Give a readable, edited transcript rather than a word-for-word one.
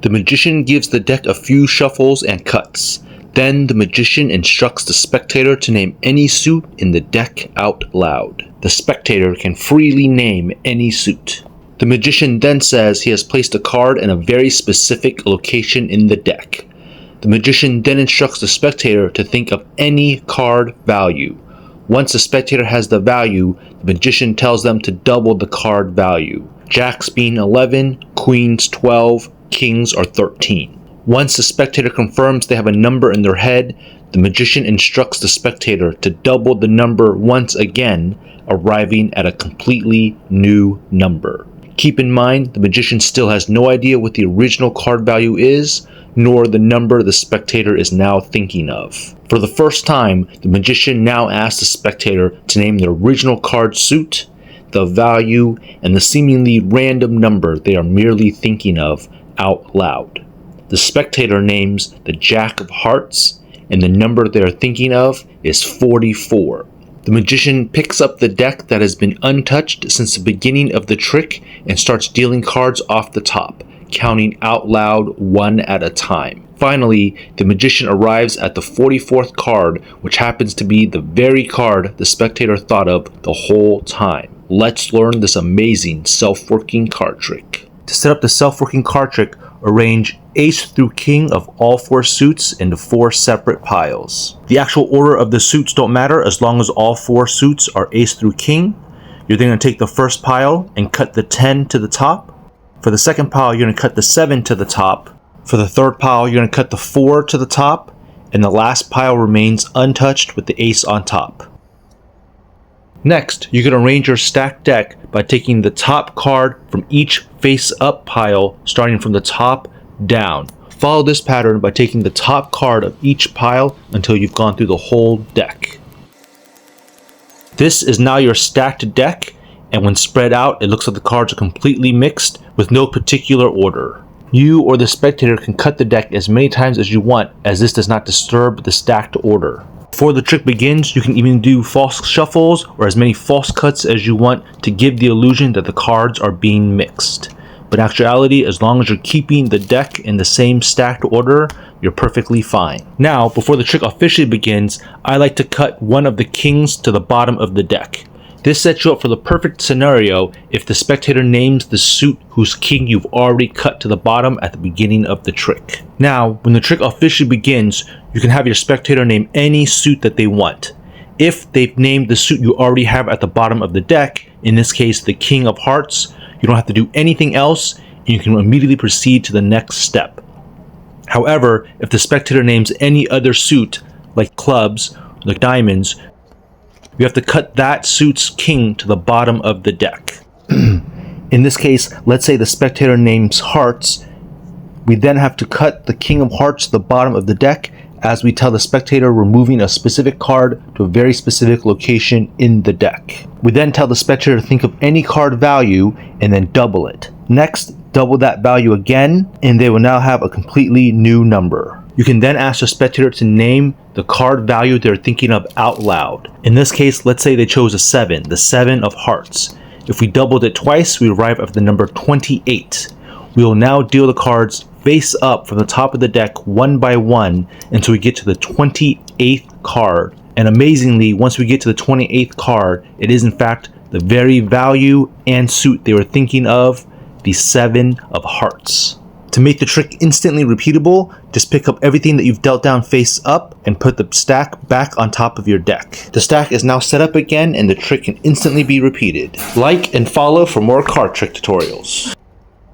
The magician gives the deck a few shuffles and cuts. Then the magician instructs the spectator to name any suit in the deck out loud. The spectator can freely name any suit. The magician then says he has placed a card in a very specific location in the deck. The magician then instructs the spectator to think of any card value. Once the spectator has the value, the magician tells them to double the card value. Jacks being 11, queens 12, kings are 13. Once the spectator confirms they have a number in their head, the magician instructs the spectator to double the number once again, arriving at a completely new number. Keep in mind, the magician still has no idea what the original card value is, nor the number the spectator is now thinking of. For the first time, the magician now asks the spectator to name the original card suit, the value, and the seemingly random number they are merely thinking of out loud. The spectator names the Jack of Hearts, and the number they are thinking of is 44. The magician picks up the deck that has been untouched since the beginning of the trick and starts dealing cards off the top, counting out loud one at a time. Finally, the magician arrives at the 44th card, which happens to be the very card the spectator thought of the whole time. Let's learn this amazing self-working card trick. To set up the self-working card trick, arrange ace through king of all 4 suits into 4 separate piles. The actual order of the suits don't matter as long as all 4 suits are ace through king. You're then going to take the first pile and cut the 10 to the top. For the second pile, you're going to cut the 7 to the top. For the third pile, you're going to cut the 4 to the top. And the last pile remains untouched with the ace on top. Next, you can arrange your stacked deck by taking the top card from each face-up pile, starting from the top down. Follow this pattern by taking the top card of each pile until you've gone through the whole deck. This is now your stacked deck, and when spread out, it looks like the cards are completely mixed with no particular order. You or the spectator can cut the deck as many times as you want, as this does not disturb the stacked order. Before the trick begins, you can even do false shuffles or as many false cuts as you want to give the illusion that the cards are being mixed. But in actuality, as long as you're keeping the deck in the same stacked order, you're perfectly fine. Now, before the trick officially begins, I like to cut one of the kings to the bottom of the deck. This sets you up for the perfect scenario if the spectator names the suit whose king you've already cut to the bottom at the beginning of the trick. Now, when the trick officially begins, you can have your spectator name any suit that they want. If they've named the suit you already have at the bottom of the deck, in this case the King of Hearts, you don't have to do anything else and you can immediately proceed to the next step. However, if the spectator names any other suit, like clubs, like diamonds, you have to cut that suit's king to the bottom of the deck. In this case, let's say the spectator names hearts. We then have to cut the King of Hearts to the bottom of the deck as we tell the spectator we're moving a specific card to a very specific location in the deck. We then tell the spectator to think of any card value and then double it. Next, double that value again, and they will now have a completely new number. You can then ask the spectator to name the card value they're thinking of out loud. In this case, let's say they chose a 7, the 7 of hearts. If we doubled it twice, we arrive at the number 28. We will now deal the cards face up from the top of the deck one by one until we get to the 28th card. And amazingly, once we get to the 28th card, it is in fact the very value and suit they were thinking of, the 7 of hearts. To make the trick instantly repeatable, just pick up everything that you've dealt down face up and put the stack back on top of your deck. The stack is now set up again and the trick can instantly be repeated. Like and follow for more card trick tutorials.